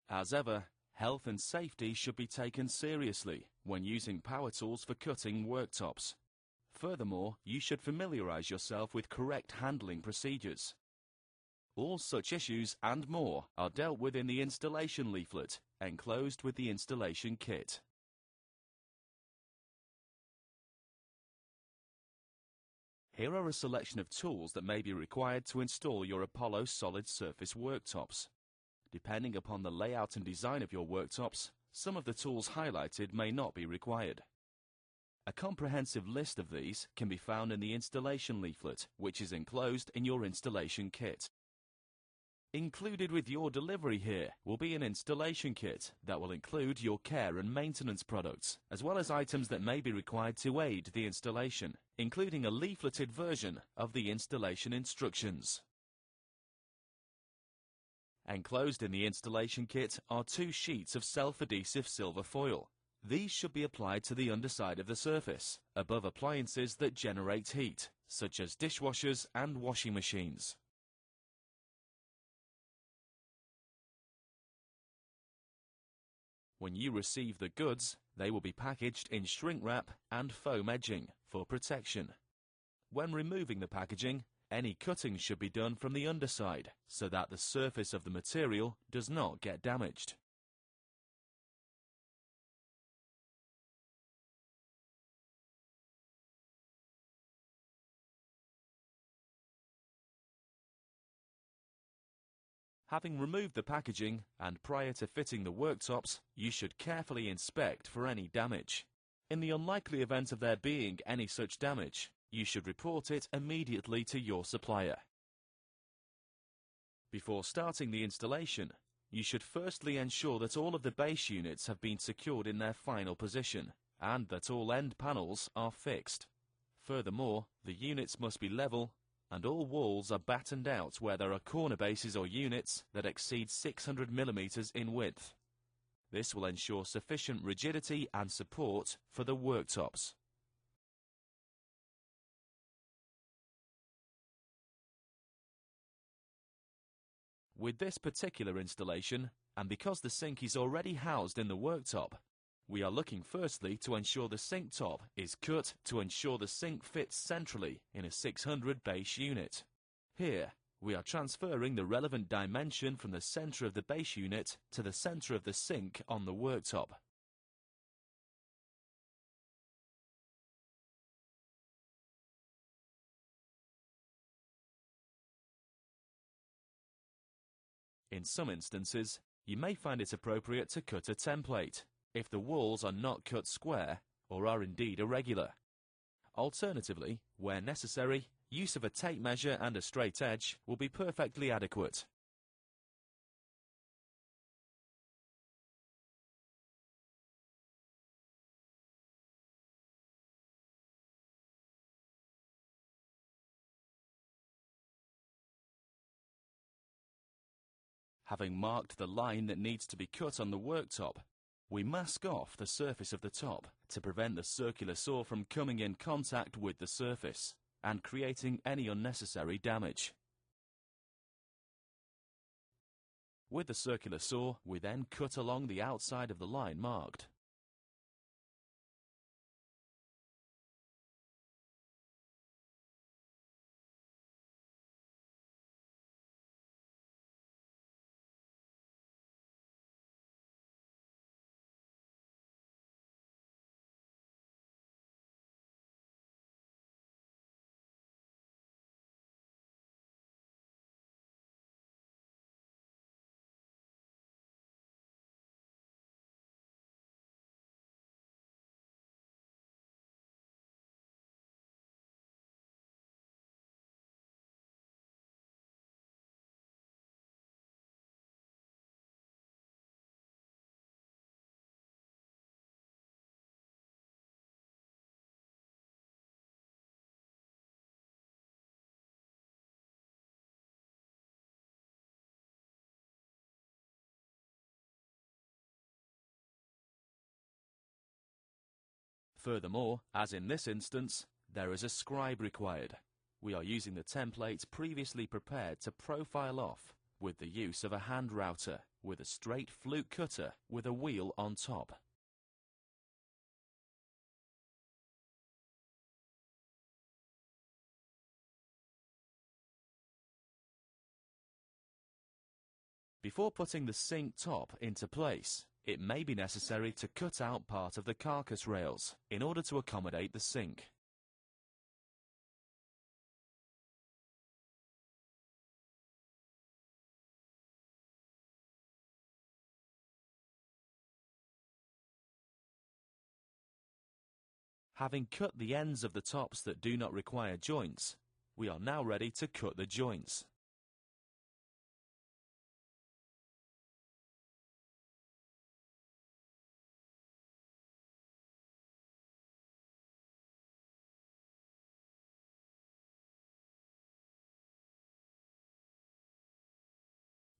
As ever, health and safety should be taken seriously when using power tools for cutting worktops. Furthermore, you should familiarize yourself with correct handling procedures. All such issues and more are dealt with in the installation leaflet, enclosed with the installation kit. Here are a selection of tools that may be required to install your Apollo solid surface worktops. Depending upon the layout and design of your worktops, some of the tools highlighted may not be required. A comprehensive list of these can be found in the installation leaflet, which is enclosed in your installation kit. Included with your delivery here will be an installation kit that will include your care and maintenance products, as well as items that may be required to aid the installation, including a leafleted version of the installation instructions. Enclosed in the installation kit are 2 sheets of self-adhesive silver foil. These should be applied to the underside of the surface, above appliances that generate heat, such as dishwashers and washing machines. When you receive the goods, they will be packaged in shrink wrap and foam edging for protection. When removing the packaging, any cutting should be done from the underside so that the surface of the material does not get damaged. Having removed the packaging and prior to fitting the worktops, you should carefully inspect for any damage. In the unlikely event of there being any such damage, you should report it immediately to your supplier. Before starting the installation, you should firstly ensure that all of the base units have been secured in their final position and that all end panels are fixed. Furthermore, the units must be level and all walls are battened out where there are corner bases or units that exceed 600 mm in width. This will ensure sufficient rigidity and support for the worktops. With this particular installation, and because the sink is already housed in the worktop, we are looking firstly to ensure the sink top is cut to ensure the sink fits centrally in a 600 base unit. Here, we are transferring the relevant dimension from the center of the base unit to the center of the sink on the worktop. In some instances, you may find it appropriate to cut a template if the walls are not cut square or are indeed irregular. Alternatively, where necessary, use of a tape measure and a straight edge will be perfectly adequate. Having marked the line that needs to be cut on the worktop, we mask off the surface of the top to prevent the circular saw from coming in contact with the surface and creating any unnecessary damage. With the circular saw, we then cut along the outside of the line marked. Furthermore, as in this instance, there is a scribe required. We are using the templates previously prepared to profile off with the use of a hand router with a straight flute cutter with a wheel on top. Before putting the sink top into place, it may be necessary to cut out part of the carcass rails in order to accommodate the sink. Having cut the ends of the tops that do not require joints, we are now ready to cut the joints.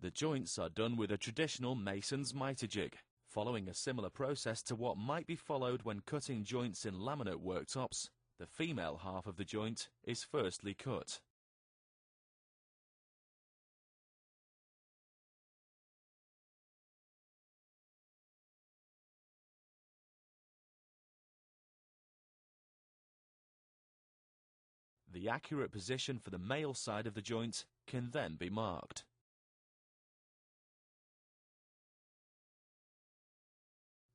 The joints are done with a traditional mason's miter jig, following a similar process to what might be followed when cutting joints in laminate worktops. The female half of the joint is firstly cut. The accurate position for the male side of the joint can then be marked.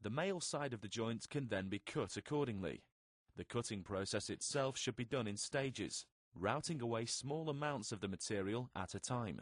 The male side of the joint can then be cut accordingly. The cutting process itself should be done in stages, routing away small amounts of the material at a time.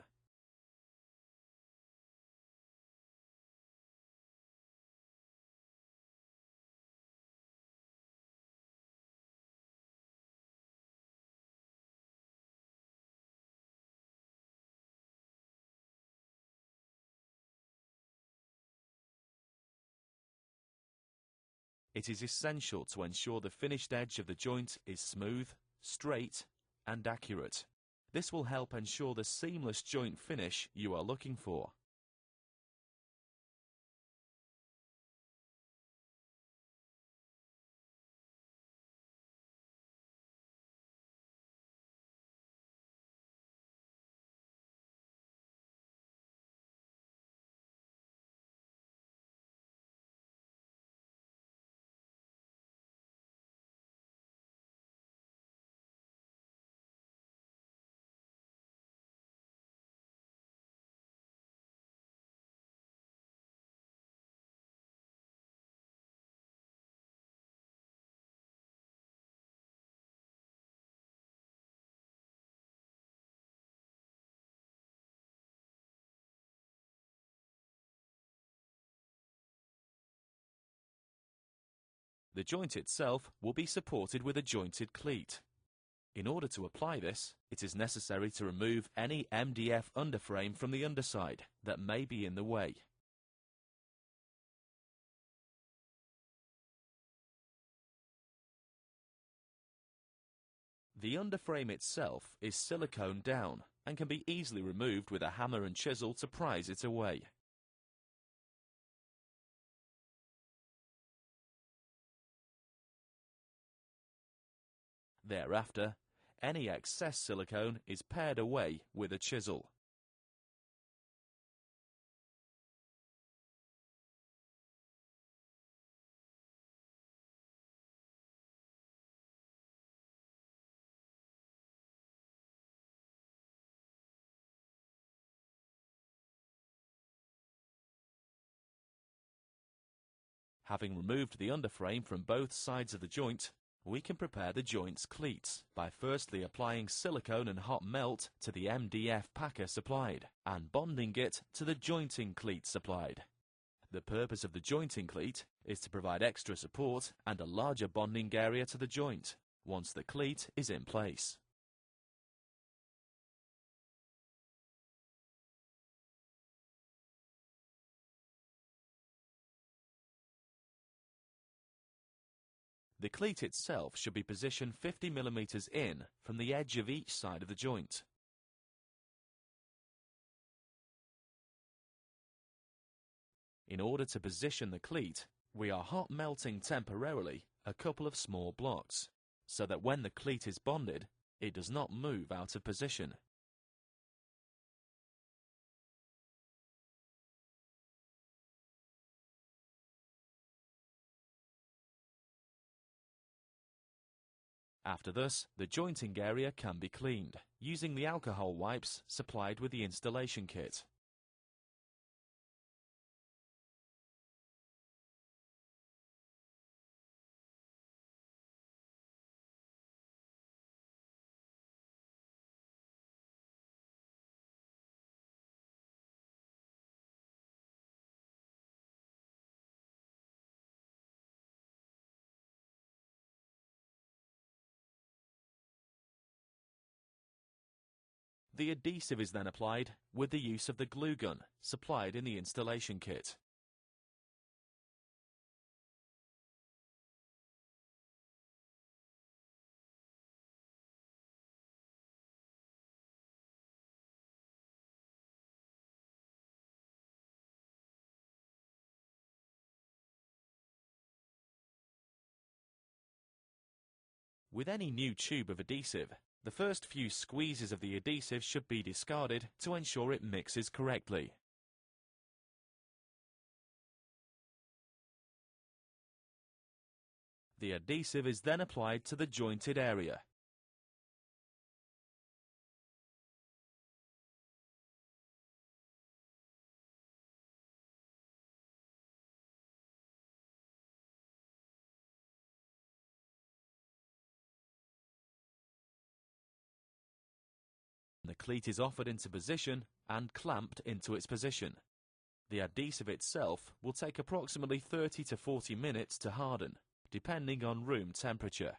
It is essential to ensure the finished edge of the joint is smooth, straight, and accurate. This will help ensure the seamless joint finish you are looking for. The joint itself will be supported with a jointed cleat. In order to apply this, it is necessary to remove any MDF underframe from the underside that may be in the way. The underframe itself is silicone down and can be easily removed with a hammer and chisel to prise it away. Thereafter, any excess silicone is pared away with a chisel. Having removed the underframe from both sides of the joint, we can prepare the joint's cleats by firstly applying silicone and hot melt to the MDF packer supplied and bonding it to the jointing cleat supplied. The purpose of the jointing cleat is to provide extra support and a larger bonding area to the joint once the cleat is in place. The cleat itself should be positioned 50 mm in from the edge of each side of the joint. In order to position the cleat, we are hot melting temporarily a couple of small blocks, so that when the cleat is bonded, it does not move out of position. After this, the jointing area can be cleaned, using the alcohol wipes supplied with the installation kit. The adhesive is then applied with the use of the glue gun supplied in the installation kit. With any new tube of adhesive, the first few squeezes of the adhesive should be discarded to ensure it mixes correctly. The adhesive is then applied to the jointed area. The cleat is offered into position and clamped into its position. The adhesive itself will take approximately 30 to 40 minutes to harden, depending on room temperature.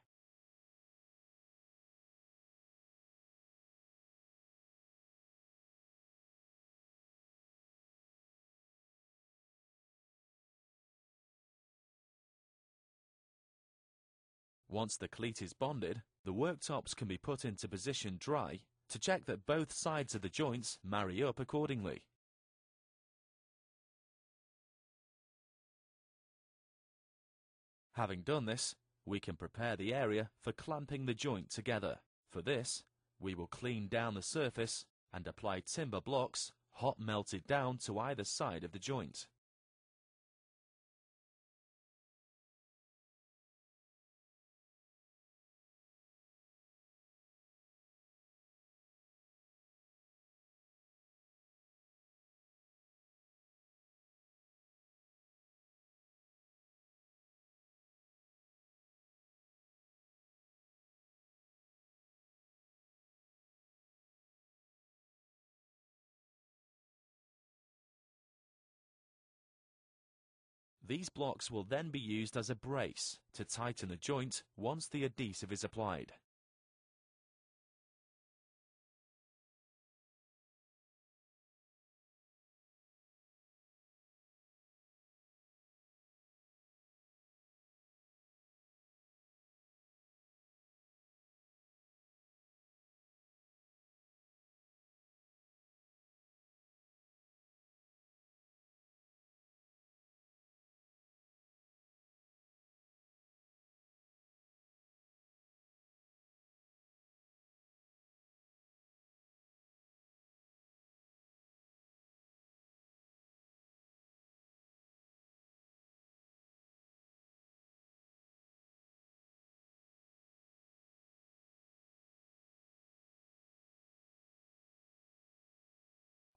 Once the cleat is bonded, the worktops can be put into position dry to check that both sides of the joints marry up accordingly. Having done this, we can prepare the area for clamping the joint together. For this, we will clean down the surface and apply timber blocks, hot melted down to either side of the joint. These blocks will then be used as a brace to tighten the joint once the adhesive is applied.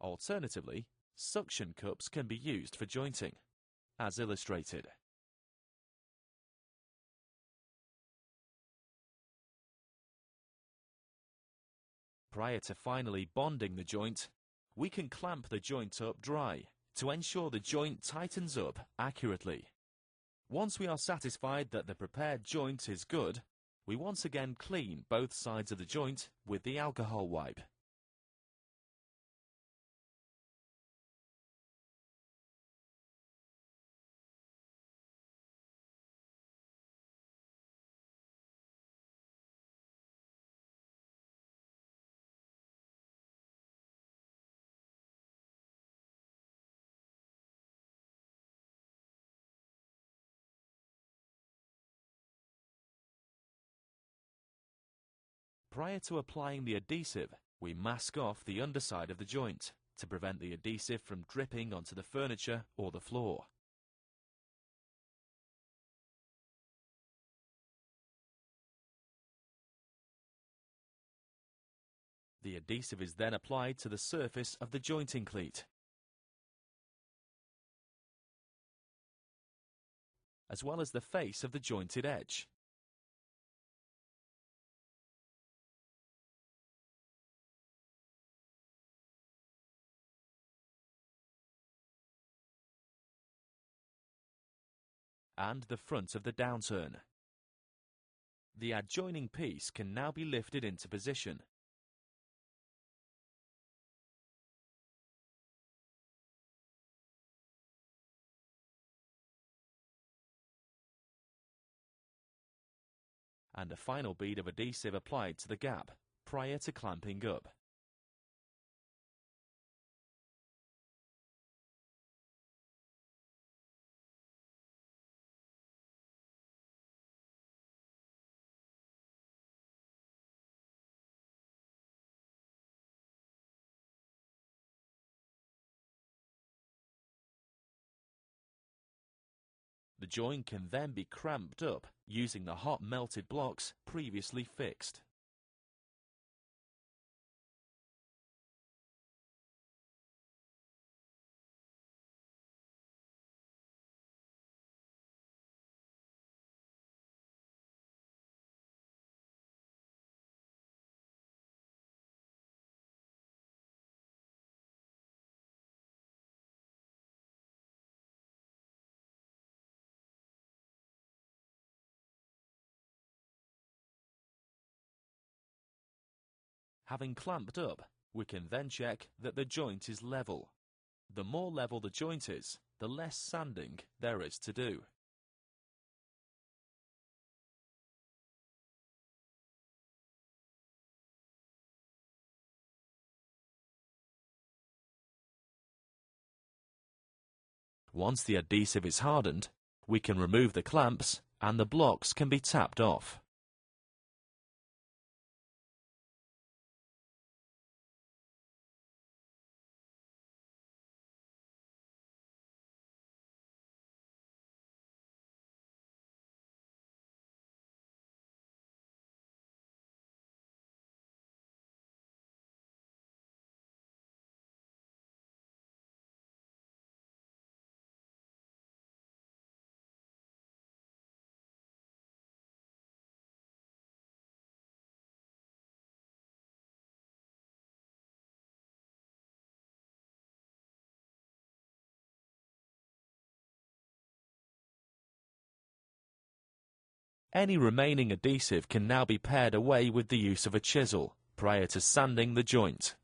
Alternatively, suction cups can be used for jointing, as illustrated. Prior to finally bonding the joint, we can clamp the joint up dry to ensure the joint tightens up accurately. Once we are satisfied that the prepared joint is good, we once again clean both sides of the joint with the alcohol wipe. Prior to applying the adhesive, we mask off the underside of the joint to prevent the adhesive from dripping onto the furniture or the floor. The adhesive is then applied to the surface of the jointing cleat, as well as the face of the jointed edge. And the front of the downturn. The adjoining piece can now be lifted into position. And a final bead of adhesive applied to the gap prior to clamping up. The joint can then be clamped up using the hot melted blocks previously fixed. Having clamped up, we can then check that the joint is level. The more level the joint is, the less sanding there is to do. Once the adhesive is hardened, we can remove the clamps and the blocks can be tapped off. Any remaining adhesive can now be pared away with the use of a chisel prior to sanding the joint.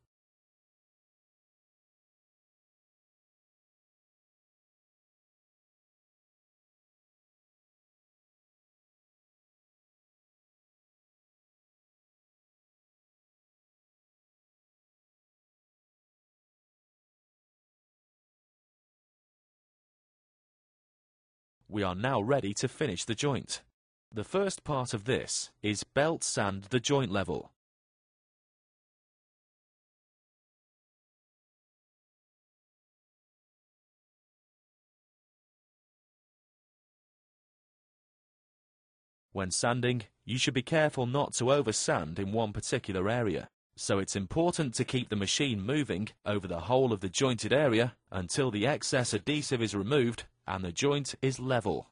We are now ready to finish the joint. The first part of this is belt sand the joint level. When sanding, you should be careful not to oversand in one particular area, so it's important to keep the machine moving over the whole of the jointed area until the excess adhesive is removed and the joint is level.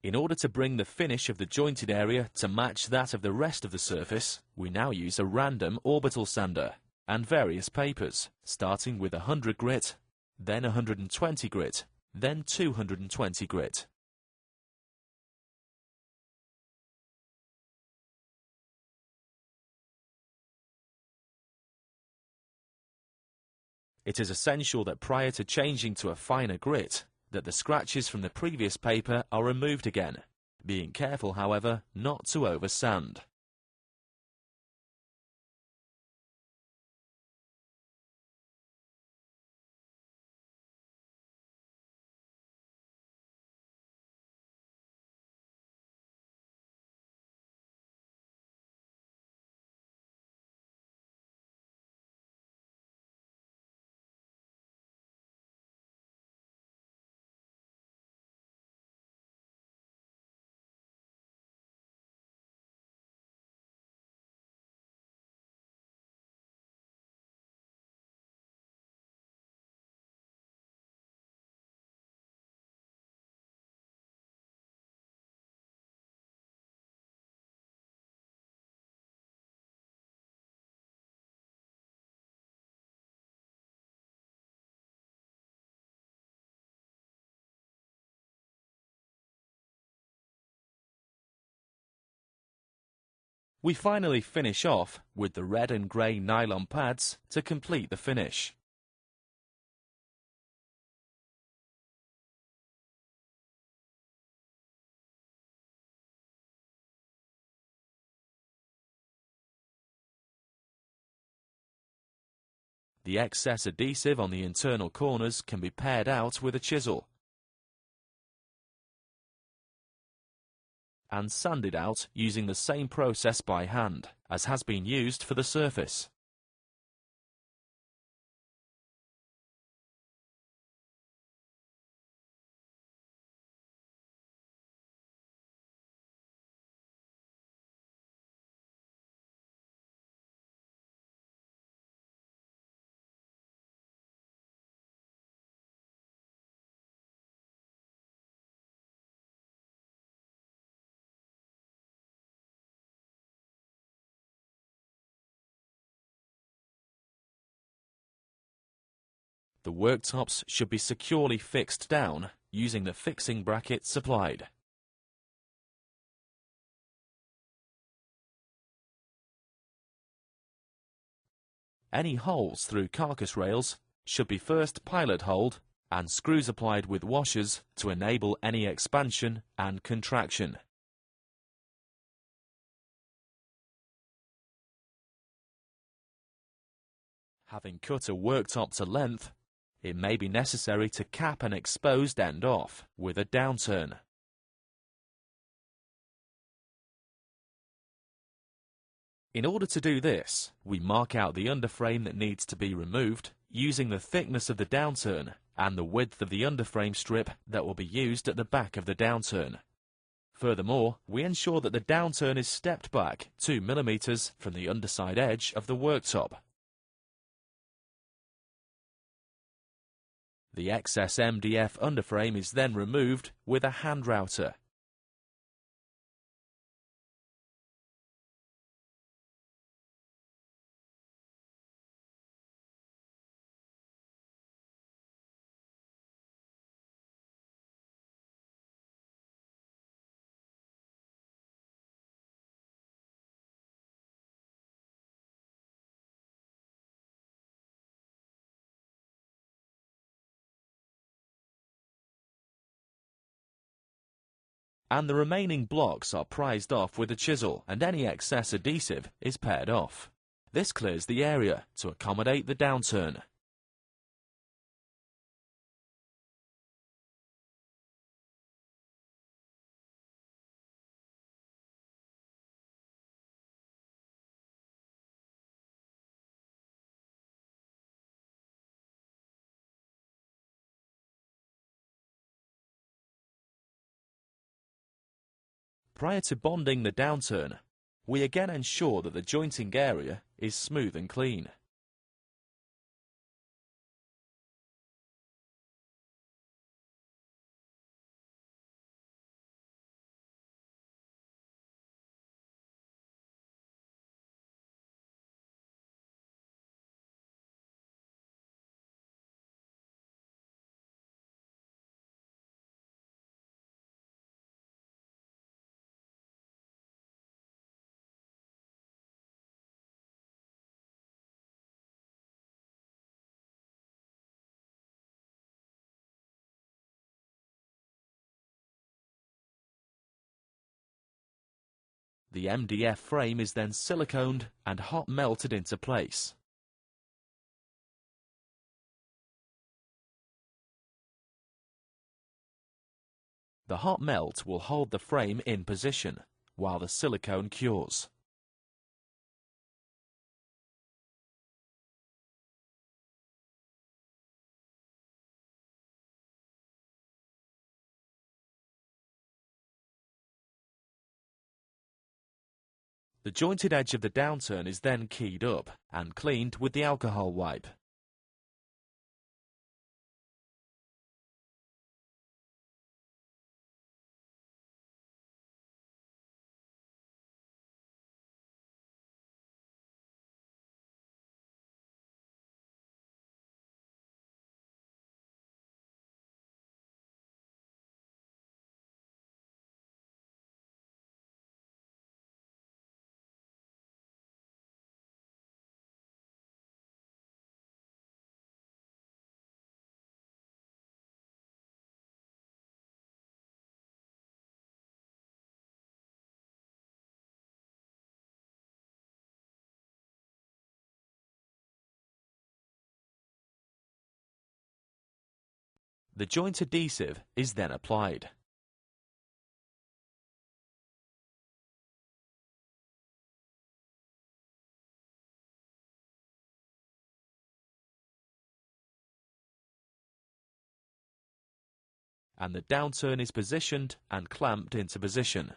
In order to bring the finish of the jointed area to match that of the rest of the surface, we now use a random orbital sander and various papers, starting with 100 grit, then 120 grit, then 220 grit. It is essential that prior to changing to a finer grit, that the scratches from the previous paper are removed again, being careful, however, not to oversand. We finally finish off with the red and grey nylon pads to complete the finish. The excess adhesive on the internal corners can be pared out with a chisel and sanded out using the same process by hand as has been used for the surface. The worktops should be securely fixed down using the fixing bracket supplied. Any holes through carcass rails should be first pilot holed and screws applied with washers to enable any expansion and contraction. Having cut a worktop to length, it may be necessary to cap an exposed end off with a downturn. In order to do this, we mark out the underframe that needs to be removed using the thickness of the downturn and the width of the underframe strip that will be used at the back of the downturn. Furthermore, we ensure that the downturn is stepped back 2 mm from the underside edge of the worktop. The excess MDF underframe is then removed with a hand router. And the remaining blocks are prized off with a chisel and any excess adhesive is pared off. This clears the area to accommodate the downturn. Prior to bonding the downturn, we again ensure that the jointing area is smooth and clean. The MDF frame is then siliconed and hot melted into place. The hot melt will hold the frame in position while the silicone cures. The jointed edge of the downturn is then keyed up and cleaned with the alcohol wipe. The joint adhesive is then applied. And the downturn is positioned and clamped into position.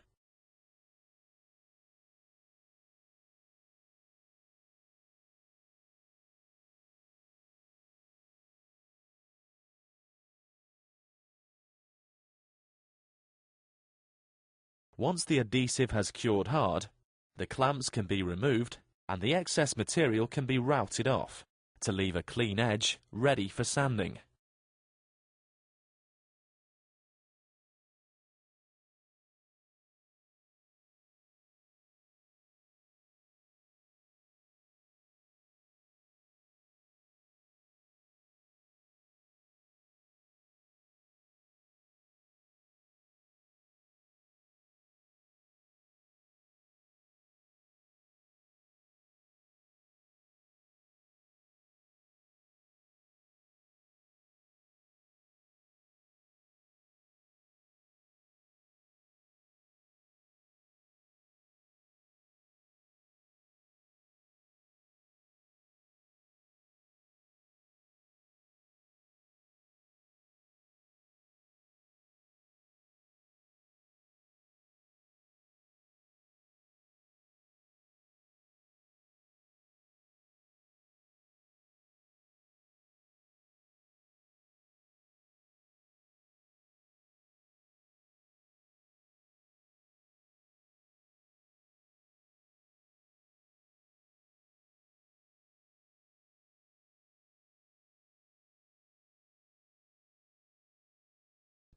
Once the adhesive has cured hard, the clamps can be removed and the excess material can be routed off to leave a clean edge ready for sanding.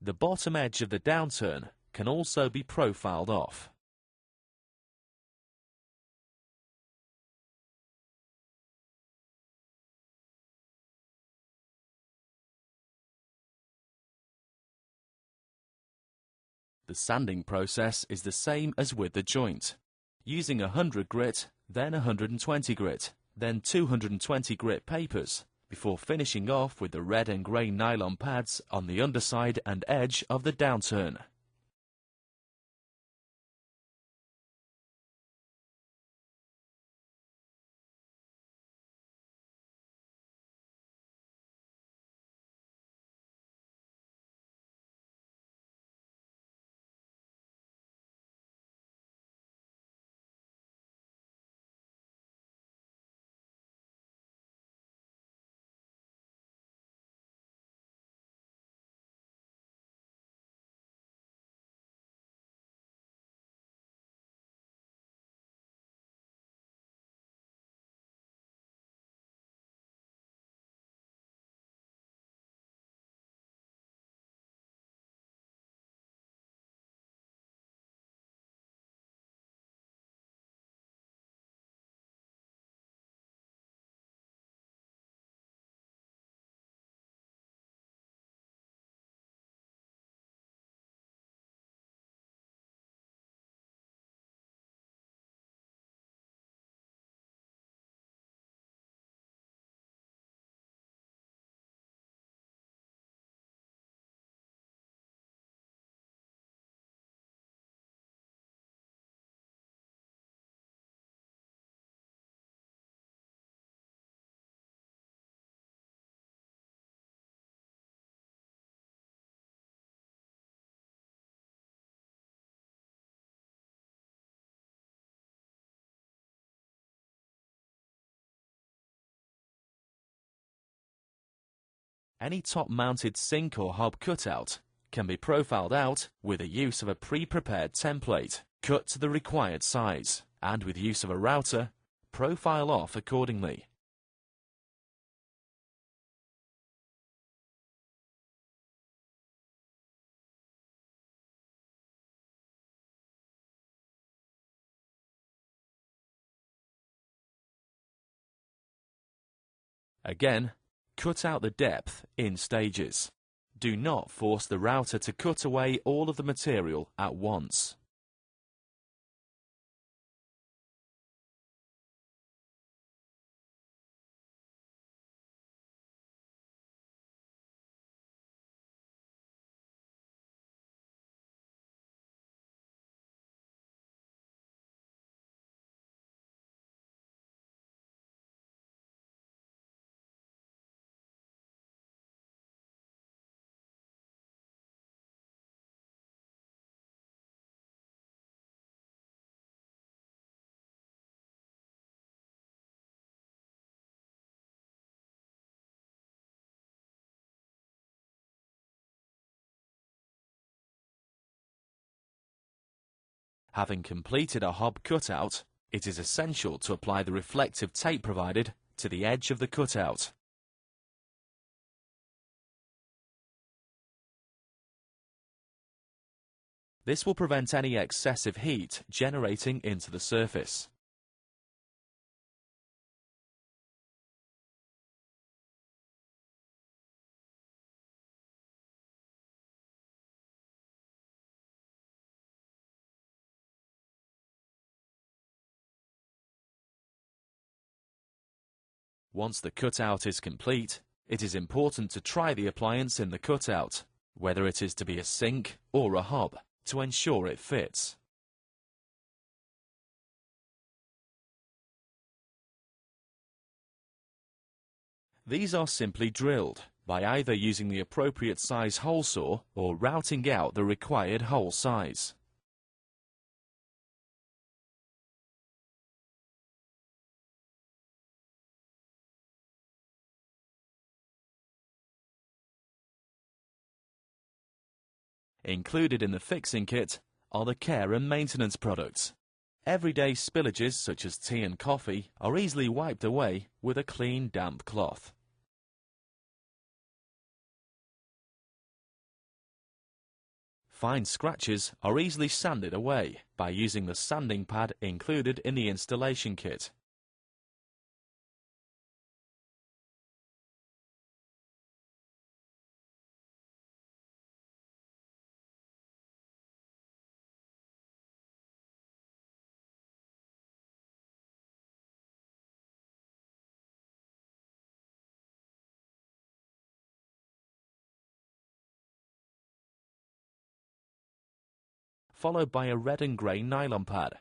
The bottom edge of the downturn can also be profiled off. The sanding process is the same as with the joint, using 100 grit, then 120 grit, then 220 grit papers, before finishing off with the red and grey nylon pads on the underside and edge of the downturn. Any top-mounted sink or hob cutout can be profiled out with the use of a pre-prepared template, cut to the required size, and with use of a router, profile off accordingly. Again, cut out the depth in stages. Do not force the router to cut away all of the material at once. Having completed a hob cutout, it is essential to apply the reflective tape provided to the edge of the cutout. This will prevent any excessive heat generating into the surface. Once the cutout is complete, it is important to try the appliance in the cutout, whether it is to be a sink or a hob, to ensure it fits. These are simply drilled by either using the appropriate size hole saw or routing out the required hole size. Included in the fixing kit are the care and maintenance products. Everyday spillages such as tea and coffee are easily wiped away with a clean, damp cloth. Fine scratches are easily sanded away by using the sanding pad included in the installation kit. Followed by a red and grey nylon pad.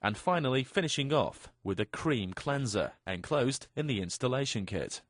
And finally finishing off with a cream cleanser enclosed in the installation kit.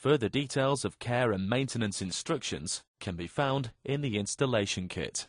Further details of care and maintenance instructions can be found in the installation kit.